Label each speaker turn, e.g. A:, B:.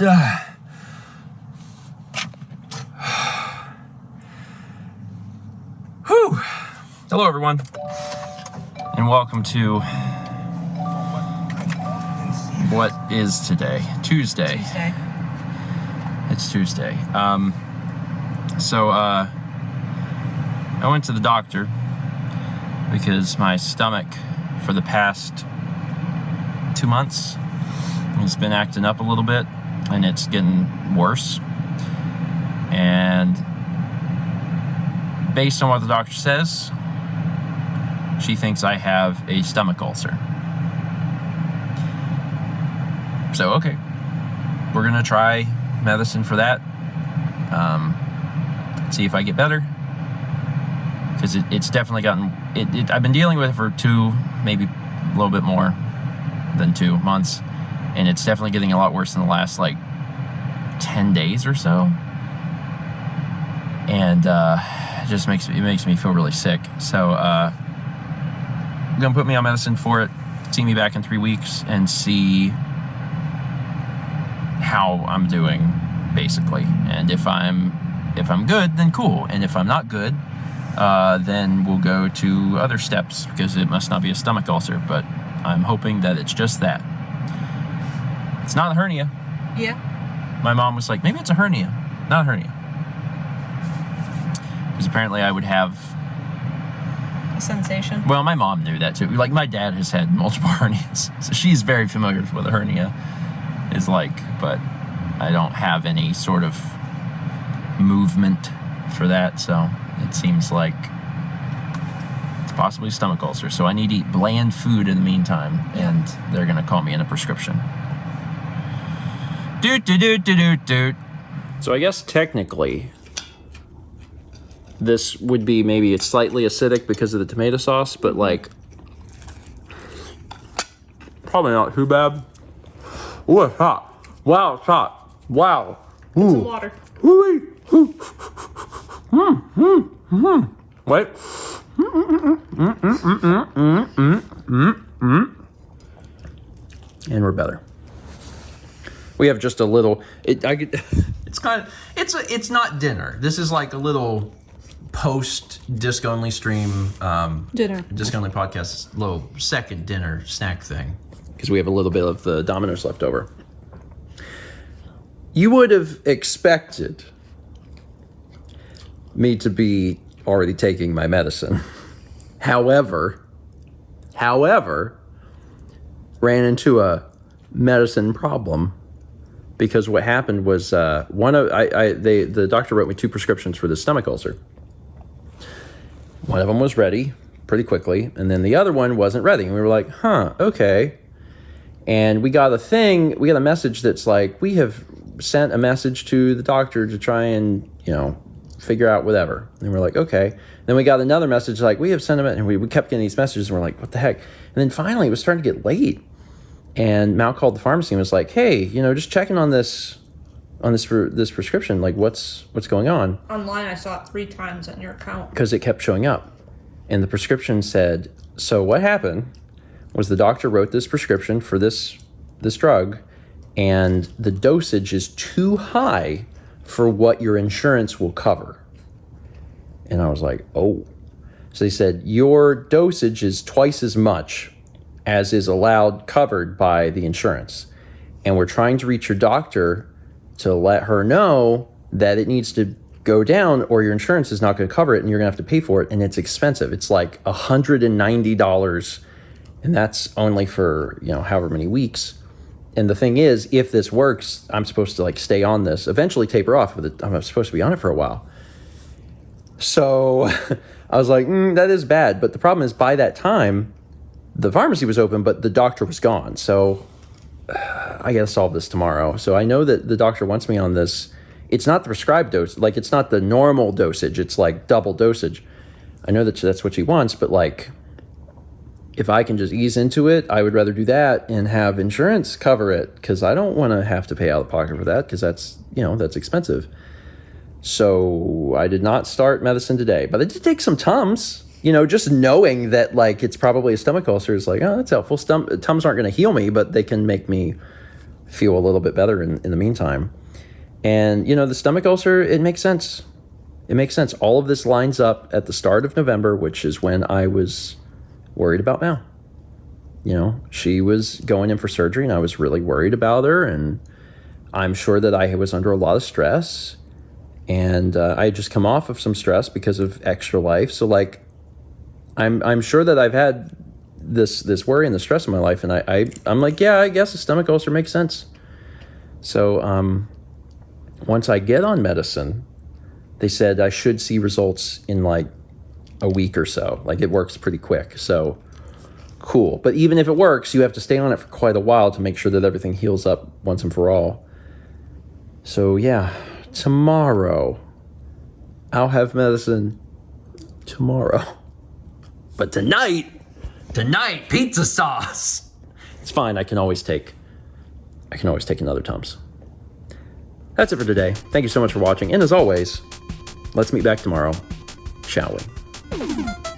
A: Whew. Hello, everyone, and welcome to what is today? Tuesday. It's Tuesday. So I went to the doctor because my stomach for the past 2 months has been acting up a little bit, and it's getting worse. And based on what the doctor says, she thinks I have a stomach ulcer. So, okay, we're gonna try medicine for that. See if I get better, because it's definitely gotten. I've been dealing with it for 2, maybe a little bit more than 2 months, and it's definitely getting a lot worse in the last 10 days or so. And it just makes me feel really sick. So gonna put me on medicine for it. See me back in 3 weeks and see how I'm doing, basically. And if I'm good, then cool. And if I'm not good, then we'll go to other steps, because it must not be a stomach ulcer. But I'm hoping that it's just that. It's not a hernia.
B: Yeah.
A: My mom was like, maybe it's a hernia. Not a hernia. Because apparently I would have
B: A sensation.
A: Well, my mom knew that too. My dad has had multiple hernias, so she's very familiar with what a hernia is like, but I don't have any sort of movement for that, so it seems like it's possibly a stomach ulcer. So I need to eat bland food in the meantime, and they're going to call me in a prescription. Doot. So I guess technically this would be maybe it's slightly acidic because of the tomato sauce, but probably not too bad. Ooh, it's hot. Wow, it's hot. Wow.
B: Get some water.
A: Wait. Wait. And we're better. We have just a little. It's not dinner. This is like a little post disc only stream.
B: Dinner.
A: Disc only podcast. Little second dinner snack thing, because we have a little bit of the Domino's left over. You would have expected me to be already taking my medicine. However, ran into a medicine problem, because what happened was the doctor wrote me 2 prescriptions for the stomach ulcer. One of them was ready pretty quickly, and then the other one wasn't ready. And we were like, okay. And we got a message that's like, we have sent a message to the doctor to try and, figure out whatever. And we're like, okay. Then we got another message like, we have sent them, and we kept getting these messages, and we're like, what the heck? And then finally it was starting to get late. And Mal called the pharmacy and was like, hey, just checking on this prescription, what's going on?
B: Online, I saw it 3 times on your account.
A: Because it kept showing up. And the prescription said, so what happened was the doctor wrote this prescription for this drug, and the dosage is too high for what your insurance will cover. And I was like, oh. So they said, your dosage is twice as much as is covered by the insurance. And we're trying to reach your doctor to let her know that it needs to go down, or your insurance is not going to cover it, and you're going to have to pay for it, and it's expensive. It's like $190, and that's only for, however many weeks. And the thing is, if this works, I'm supposed to stay on this, eventually taper off, but I'm supposed to be on it for a while. So I was like, that is bad. But the problem is, by that time, the pharmacy was open, but the doctor was gone. So I got to solve this tomorrow. So I know that the doctor wants me on this. It's not the prescribed dose. It's not the normal dosage. It's double dosage. I know that that's what she wants, but if I can just ease into it, I would rather do that and have insurance cover it, because I don't want to have to pay out of pocket for that, because that's expensive. So I did not start medicine today, but I did take some Tums. Just knowing that it's probably a stomach ulcer is oh, that's helpful. Tums aren't going to heal me, but they can make me feel a little bit better in the meantime. And, you know, the stomach ulcer, it makes sense. It makes sense. All of this lines up at the start of November, which is when I was worried about Mal. You know, she was going in for surgery and I was really worried about her. And I'm sure that I was under a lot of stress. And I had just come off of some stress because of Extra Life. So, like, I'm sure that I've had this worry and the stress in my life. And I'm like, yeah, I guess a stomach ulcer makes sense. So once I get on medicine, they said I should see results in like a week or so. Like, it works pretty quick. So cool. But even if it works, you have to stay on it for quite a while to make sure that everything heals up once and for all. So yeah, tomorrow I'll have medicine tomorrow. But tonight, pizza sauce. It's fine. I can always take another Tums. That's it for today. Thank you so much for watching. And as always, let's meet back tomorrow, shall we?